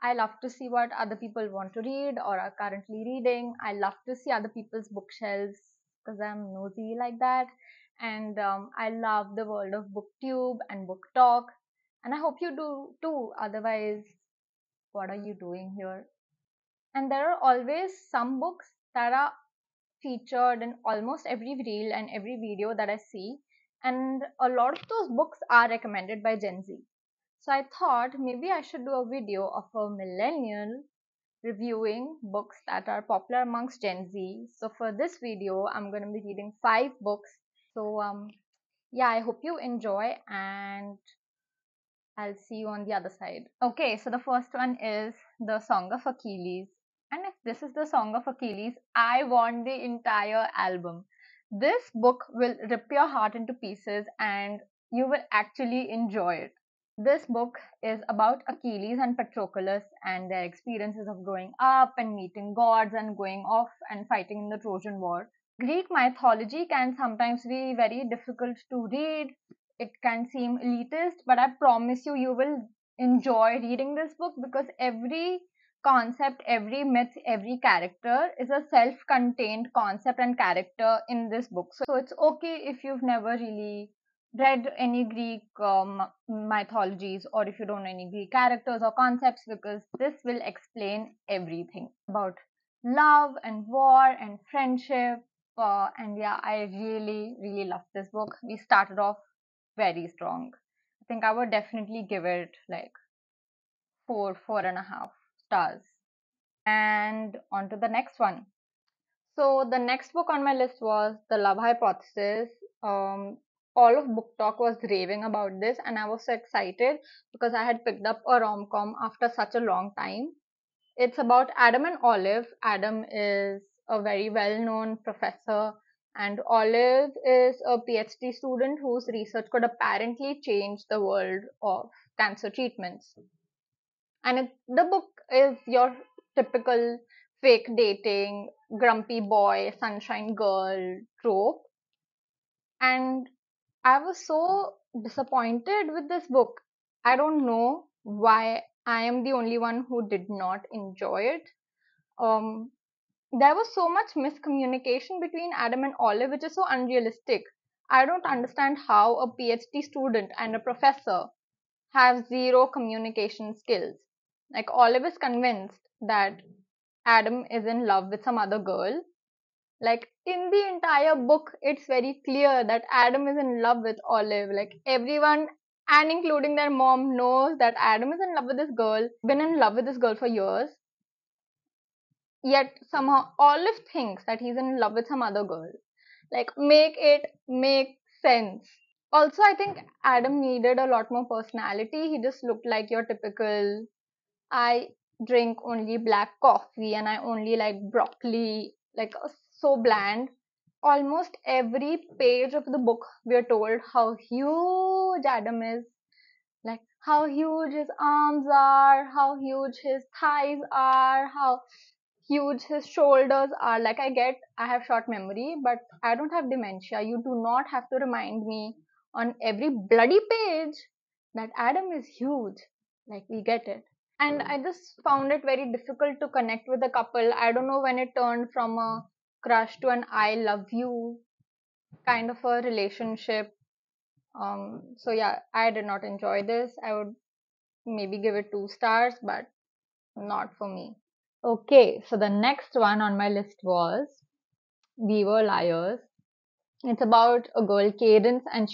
I love to see what other people want to read or are currently reading. I love to see other people's bookshelves because I'm nosy like that. And I love the world of booktube and book talk. And I hope you do too. Otherwise, what are you doing here? And there are always some books that are featured in almost every reel and every video that I see. And a lot of those books are recommended by Gen Z. So I thought maybe I should do a video of a millennial reviewing books that are popular amongst Gen Z. So for this video, I'm going to be reading 5 books. So yeah, I hope you enjoy and I'll see you on the other side. Okay, so the first one is The Song of Achilles. And if this is the Song of Achilles, I want the entire album. This book will rip your heart into pieces and you will actually enjoy it. This book is about Achilles and Patroclus and their experiences of growing up and meeting gods and going off and fighting in the Trojan War. Greek mythology can sometimes be very difficult to read. It can seem elitist, but I promise you, you will enjoy reading this book because every concept, every myth, every character is a self contained concept and character in this book. So it's okay if you've never really read any Greek mythologies or if you don't know any Greek characters or concepts because this will explain everything about love and war and friendship. And yeah, I really love this book. We started off very strong. I think I would definitely give it like 4.5 stars. And on to the next one. So the next book on my list was The Love Hypothesis. Um, all of Book Talk was raving about this, and I was so excited because I had picked up a rom com after such a long time. It's about Adam and Olive. Adam is a very well known professor, and Olive is a PhD student whose research could apparently change the world of cancer treatments. And the book is your typical fake dating, grumpy boy, sunshine girl trope. And I was so disappointed with this book. I don't know why I am the only one who did not enjoy it. Um, there was so much miscommunication between Adam and Olive, which is so unrealistic. I don't understand how a PhD student and a professor have zero communication skills. Like, Olive is convinced that Adam is in love with some other girl. Like, in the entire book, it's very clear that Adam is in love with Olive. Like, everyone, and including their mom, knows that Adam is in love with this girl, been in love with this girl for years. Yet somehow Olive thinks that he's in love with some other girl. Like, make it make sense. Also, I think Adam needed a lot more personality. He just looked like your typical, I drink only black coffee and I only like broccoli, like so bland. Almost every page of the book, we are told how huge Adam is, like how huge his arms are, how huge his thighs are, how huge his shoulders are. Like, I get I have short memory, but I don't have dementia. You do not have to remind me on every bloody page that Adam is huge. Like, we get it. And I just found it very difficult to connect with the couple. I don't know when it turned from a crush to an I love you kind of a relationship. So yeah, I did not enjoy this. I would maybe give it 2 stars, but not for me. Okay, so the next one on my list was We Were Liars. It's about a girl, Cadence, and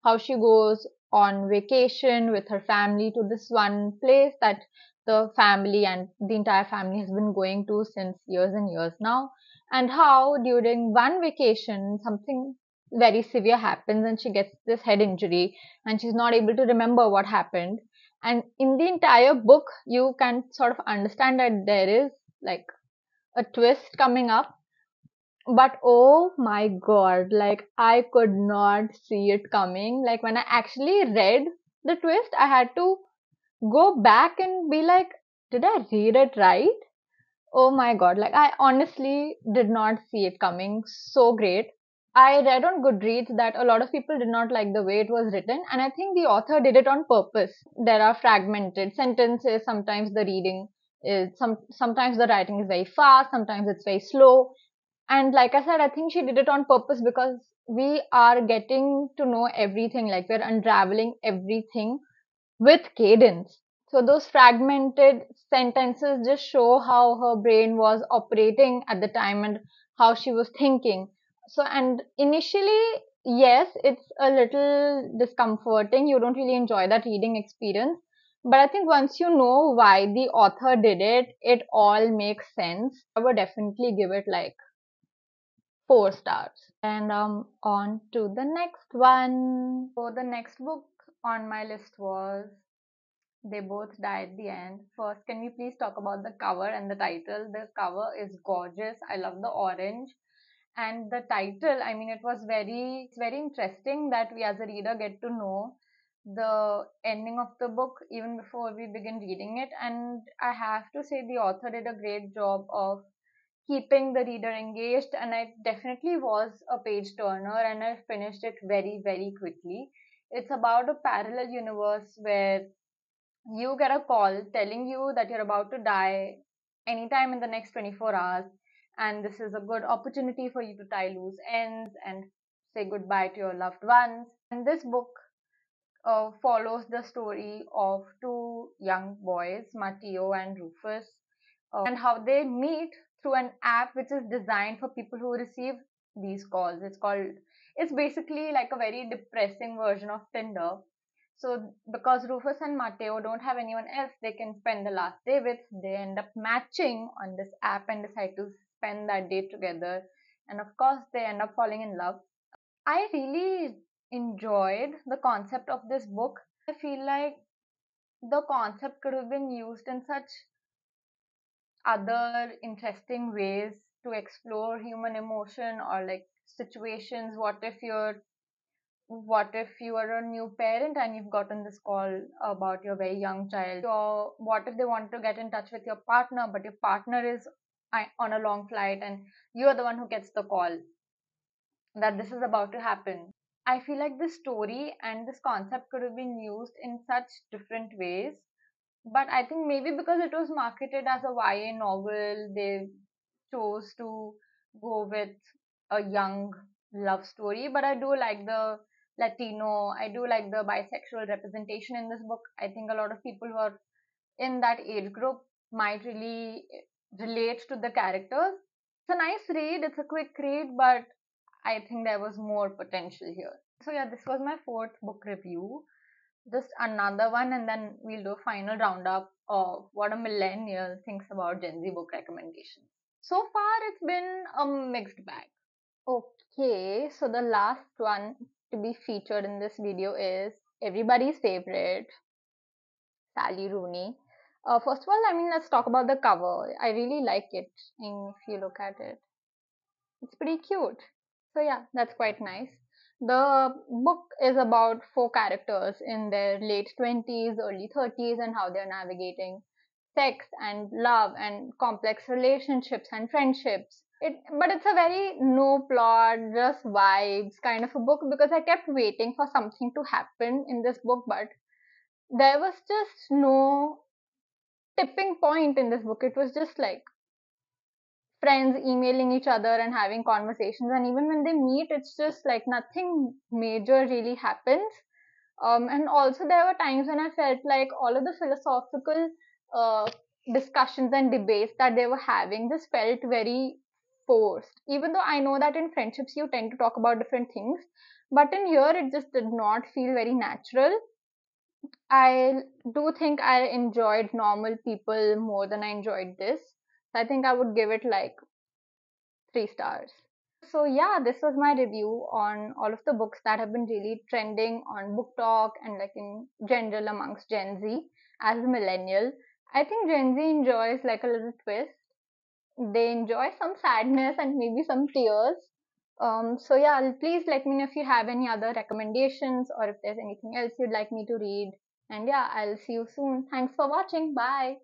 how she goes on vacation with her family to this one place that the family and the entire family has been going to since years and years now, and how during one vacation something very severe happens and she gets this head injury and she's not able to remember what happened. And in the entire book, you can sort of understand that there is like a twist coming up, but oh my god, like I could not see it coming. Like, when I actually read the twist, I had to go back and be like, did I read it right? Oh my god, like I honestly did not see it coming. So great. I read on Goodreads that a lot of people did not like the way it was written, and I think the author did it on purpose. There are fragmented sentences, sometimes the reading is sometimes the writing is very fast, sometimes it's very slow. And like I said, I think she did it on purpose because we are getting to know everything, like we're unraveling everything with cadence. So those fragmented sentences just show how her brain was operating at the time and how she was thinking. So, and initially, yes, it's a little discomforting. You don't really enjoy that reading experience. But I think once you know why the author did it, it all makes sense. I would definitely give it like 4 stars. And on to the next one. So the next book on my list was They Both Die at the End. First, can we please talk about the cover and the title? The cover is gorgeous. I love the orange. And the title, I mean, it's very interesting that we as a reader get to know the ending of the book even before we begin reading it. And I have to say, the author did a great job of keeping the reader engaged, and it definitely was a page turner, and I finished it very, very quickly. It's about a parallel universe where you get a call telling you that you're about to die anytime in the next 24 hours, and this is a good opportunity for you to tie loose ends and say goodbye to your loved ones. And this book follows the story of two young boys, Matteo and Rufus, and how they meet through an app which is designed for people who receive these calls. It's basically like a very depressing version of Tinder. So, because Rufus and Matteo don't have anyone else they can spend the last day with, they end up matching on this app and decide to spend that day together. And of course, they end up falling in love. I really enjoyed the concept of this book. I feel like the concept could have been used in such other interesting ways to explore human emotion or like situations. What if you are a new parent and you've gotten this call about your very young child? Or what if they want to get in touch with your partner, but your partner is on a long flight and you're the one who gets the call that this is about to happen? I feel like this story and this concept could have been used in such different ways, but I think maybe because it was marketed as a YA novel, they chose to go with a young love story. But I do like the Latino, I do like the bisexual representation in this book. I think a lot of people who are in that age group might really relate to the characters. It's a nice read, it's a quick read, but I think there was more potential here. So, yeah, this was my fourth book review. Just another one, and then we'll do a final roundup of what a millennial thinks about Gen Z book recommendations. So far, it's been a mixed bag. Okay, so the last one to be featured in this video is everybody's favorite, Sally Rooney. First of all, I mean, let's talk about the cover. I really like it. And if you look at it, it's pretty cute. So yeah, that's quite nice. The book is about four characters in their late 20s, early 30s, and how they're navigating sex and love and complex relationships and friendships. But it's a very no plot, just vibes kind of a book because I kept waiting for something to happen in this book, but there was just no tipping point in this book. It was just like friends emailing each other and having conversations, and even when they meet it's just like nothing major really happens. And also there were times when I felt like all of the philosophical uh, discussions and debates that they were having just felt very forced, even though I know that in friendships you tend to talk about different things, but in here it just did not feel very natural. I do think I enjoyed normal people more than I enjoyed this. I think I would give it like 3 stars. So yeah, this was my review on all of the books that have been really trending on Book Talk and like in general amongst Gen Z. As a millennial, I think Gen Z enjoys like a little twist. They enjoy some sadness and maybe some tears. So yeah, please let me know if you have any other recommendations or if there's anything else you'd like me to read. And yeah, I'll see you soon. Thanks for watching. Bye.